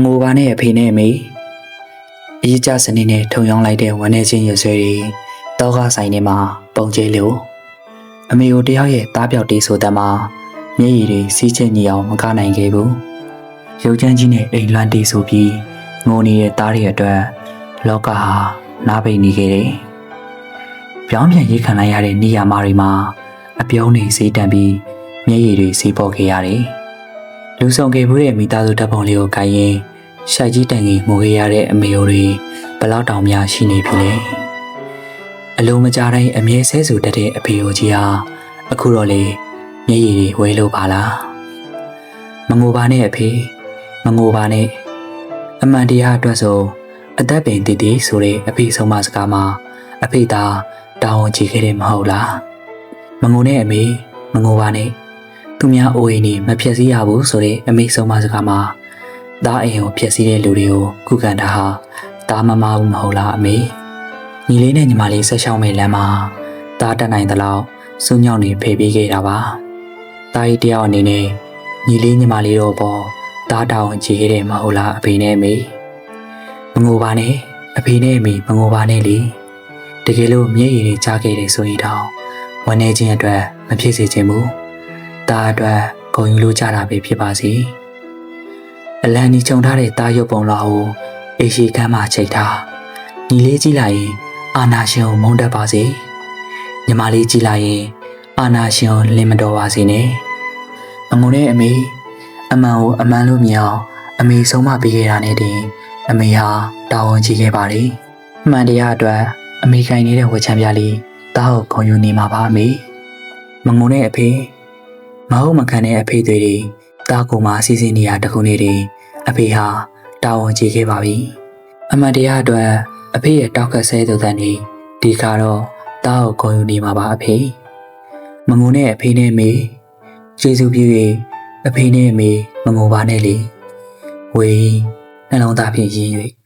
ငိုပါနဲ့အဖေနဲ့အမေအရေးကြစနေနဲ့ထုံရောင်းလိုက်တဲ့ဝမ်းနေချင်းရွှေတွေတောကားဆိုင်ထဲမှာပုံကျဲလို့အမေကိုတယောက်ရဲ့တားပြောက်တေးဆိုတဲ့မှာမျက်ရည်တွေစီးချက်ညီအောင်မကားနိုင်ခဲ့ဘူးရုပ်ချမ်းကြီးနဲ့အိမ်လွှမ်းတေးဆိုပြီးငိုနေတဲ့တားရဲ့အတွက်လောကဟာနားပိတ်နေခဲ့တယ်ပြောင်းပြန်ရိတ်ခံလိုက်ရတဲ့နေရာမှာတွေမှာအပြုံးတွေစီးတန်ပြီးမျက်ရည်တွေစီးပေါ်ခဲ့ရတယ်လူဆောင်ခဲ့မှုတဲ့မိသားစုတပ်ပုံလေးကိုကိုင်ရင်ရှိုက်ကြီးတန်ကြီးငိုခဲ့ရတဲ့အမေတို့တွေဘလောက်တောင်များရှိနေပြီလဲအလုံးမကြတိုင်းအမြဲဆဲဆူတတ်တဲ့အဖေတို့ကြီးဟာအခုတော့လေမျက်ရည်တွေဝဲလို့ပါလားမငိုပါနဲ့အဖေမငိုပါနဲ့အမှန်တရားအတွက်ဆိုအသက်ပင်တည်တည်ဆိုတဲ့အဖေဆုံးမစကားမှာအဖေသာတောင်းဝန်ကြည့်ခဲ့တယ်မဟုတ်လားမငိုနဲ့အမေမငိုပါနဲ့သူများအိုးအိမ်နေမဖြစ်စည်းရဘူးဆိုတဲ့အမေဆုံးမစကားမှာသားအိမ်ကိုဖြစ်စည်းတဲ့လူတွေကိုခုခံတာဟာသားမမဘူးမဟုတ်လားအမေညီလေးနဲ့ညီမလေးဆက်ရှောင်းမဲ့လမ်းမှာသားတက်နိုင်သလောက်စွညောင်းနေဖေးပေးခဲ့တာပါသားကြီးတယောက်အနေနဲ့ညီလေးညီမလေးတို့ပေါ်သားတောင်းကြည့်ခဲ့တယ်မဟုတ်လားအဖေနဲ့အမေမငိုပါနဲ့အဖေနဲ့အမေမငိုပါနဲ့လေတကယ်လို့မျက်ရည်တွေကြားခဲ့တယ်ဆိုရင်တော့ဝမ်းနေခြင်းအတွက်မဖြစ်စေချင်ဘူးသားအတွက်ဂုဏ်ယူလို့ကြတာပဲဖြစ်ပါစေအလံကြီးခြုံထားတဲ့သားရုပ်ပုံလောက်ကိုအေရှိကမ်းမှာချိတ်ထားညီလေးကြည့်လိုက်ရင်အာနာရှင်ကိုမုန်းတတ်ပါစေညီမလေးကြည့်လိုက်ရင်အာနာရှင်ကိုလင်မတော်ပါစေနဲ့အငုံနဲ့အမေအမှန်ကိုအမှန်လို့မြင်အောင်အမေဆုံးမပေးခဲ့တာနဲ့တင်အမေဟာတာဝန်ကြီးခဲ့ပါလေအမှန်တရားအတွက်အမေခိုင်နေတဲ့ဝချမ်းပြလေးတားကိုခုံယူနေမှာပါအမေမငုံနဲ့အဖေမဟုတ်မခံတဲ့အဖေတွေတားကိုမှစီစဉ်နေရတခုနေတယ်အဖေဟာတာဝန်ကြီးခဲ့ပါပြီအမှန်တရားအတွက်အဖေရဲ့တောက်ကဆဲသူတန်းနေဒီကတော့တားကိုခုံယူနေမှာပါအဖေမငုံနဲ့အဖေနဲ့မေကျေးဇူးပြု၍အဖေနဲ့မေမငိုပါနဲ့လေဝေနှလုံးသားဖြင့်ရင်း၍